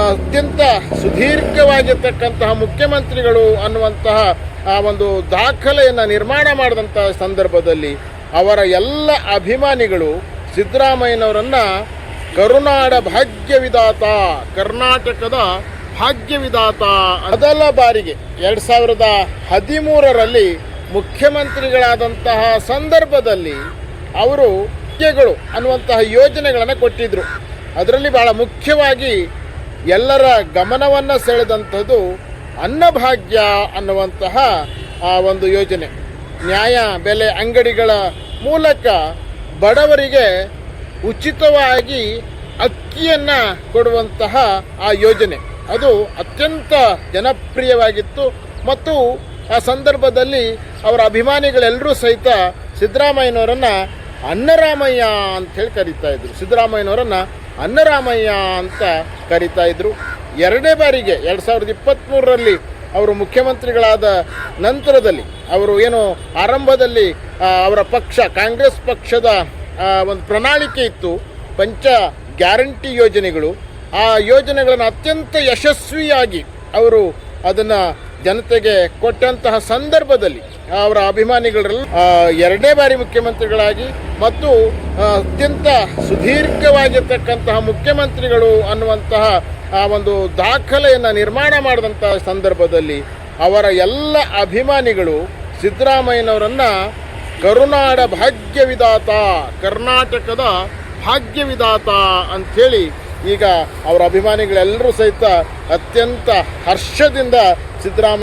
ಅತ್ಯಂತ ಸುದೀರ್ಘವಾಗಿರ್ತಕ್ಕಂತಹ ಮುಖ್ಯಮಂತ್ರಿಗಳು ಅನ್ನುವಂತಹ ಆ ಒಂದು ದಾಖಲೆಯನ್ನು ನಿರ್ಮಾಣ ಮಾಡಿದಂಥ ಸಂದರ್ಭದಲ್ಲಿ ಅವರ ಎಲ್ಲ ಅಭಿಮಾನಿಗಳು ಸಿದ್ದರಾಮಯ್ಯನವರನ್ನು ಕರುನಾಡ ಭಾಗ್ಯವಿದಾತ, ಕರ್ನಾಟಕದ ಭಾಗ್ಯವಿದಾತ ಮೊದಲ ಬಾರಿಗೆ 2013ರಲ್ಲಿ ಮುಖ್ಯಮಂತ್ರಿಗಳಾದಂತಹ ಸಂದರ್ಭದಲ್ಲಿ ಅವರು ಭಾಗ್ಯಗಳು ಅನ್ನುವಂತಹ ಯೋಜನೆಗಳನ್ನು ಕೊಟ್ಟಿದ್ದರು. ಅದರಲ್ಲಿ ಭಾಳ ಮುಖ್ಯವಾಗಿ ಎಲ್ಲರ ಗಮನವನ್ನು ಸೆಳೆದಂಥದ್ದು ಅನ್ನಭಾಗ್ಯ ಅನ್ನುವಂತಹ ಆ ಒಂದು ಯೋಜನೆ. ನ್ಯಾಯ ಬೆಲೆ ಅಂಗಡಿಗಳ ಮೂಲಕ ಬಡವರಿಗೆ ಉಚಿತವಾಗಿ ಅಕ್ಕಿಯನ್ನು ಕೊಡುವಂತಹ ಆ ಯೋಜನೆ ಅದು ಅತ್ಯಂತ ಜನಪ್ರಿಯವಾಗಿತ್ತು. ಮತ್ತು ಆ ಸಂದರ್ಭದಲ್ಲಿ ಅವರ ಅಭಿಮಾನಿಗಳೆಲ್ಲರೂ ಸಹಿತ ಸಿದ್ದರಾಮಯ್ಯನವರನ್ನು ಅನ್ನರಾಮಯ್ಯ ಅಂಥೇಳಿ ಕರೀತಾ ಇದ್ರು. ಸಿದ್ದರಾಮಯ್ಯನವರನ್ನು ಅನ್ನರಾಮಯ್ಯ ಅಂತ ಕರೀತಾ ಇದ್ರು. ಎರಡನೇ ಬಾರಿಗೆ 2023ರಲ್ಲಿ ಅವರು ಮುಖ್ಯಮಂತ್ರಿಗಳಾದ ನಂತರದಲ್ಲಿ ಅವರು ಏನು ಆರಂಭದಲ್ಲಿ ಅವರ ಪಕ್ಷ ಕಾಂಗ್ರೆಸ್ ಪಕ್ಷದ ಒಂದು ಪ್ರಣಾಳಿಕೆ ಇತ್ತು, ಪಂಚ ಗ್ಯಾರಂಟಿ ಯೋಜನೆಗಳು. ಆ ಯೋಜನೆಗಳನ್ನು ಅತ್ಯಂತ ಯಶಸ್ವಿಯಾಗಿ ಅವರು ಅದನ್ನು ಜನತೆಗೆ ಕೊಟ್ಟಂತಹ ಸಂದರ್ಭದಲ್ಲಿ ಅವರ ಅಭಿಮಾನಿಗಳೆಲ್ಲ ಎರಡನೇ ಬಾರಿ ಮುಖ್ಯಮಂತ್ರಿಗಳಾಗಿ ಮತ್ತು ಅತ್ಯಂತ ಸುದೀರ್ಘವಾಗಿರ್ತಕ್ಕಂತಹ ಮುಖ್ಯಮಂತ್ರಿಗಳು ಅನ್ನುವಂತಹ ಆ ಒಂದು ದಾಖಲೆಯನ್ನು ನಿರ್ಮಾಣ ಮಾಡಿದಂಥ ಸಂದರ್ಭದಲ್ಲಿ ಅವರ ಎಲ್ಲ ಅಭಿಮಾನಿಗಳು ಸಿದ್ದರಾಮಯ್ಯನವರನ್ನು ಕರುನಾಡ ಭಾಗ್ಯವಿದಾತ, ಕರ್ನಾಟಕದ ಭಾಗ್ಯವಿದಾತ ಅಂಥೇಳಿ ಈಗ ಅವರ ಅಭಿಮಾನಿಗಳೆಲ್ಲರೂ ಸಹಿತ ಅತ್ಯಂತ ಹರ್ಷದಿಂದ ಸಿದ್ದರಾಮಯ್ಯ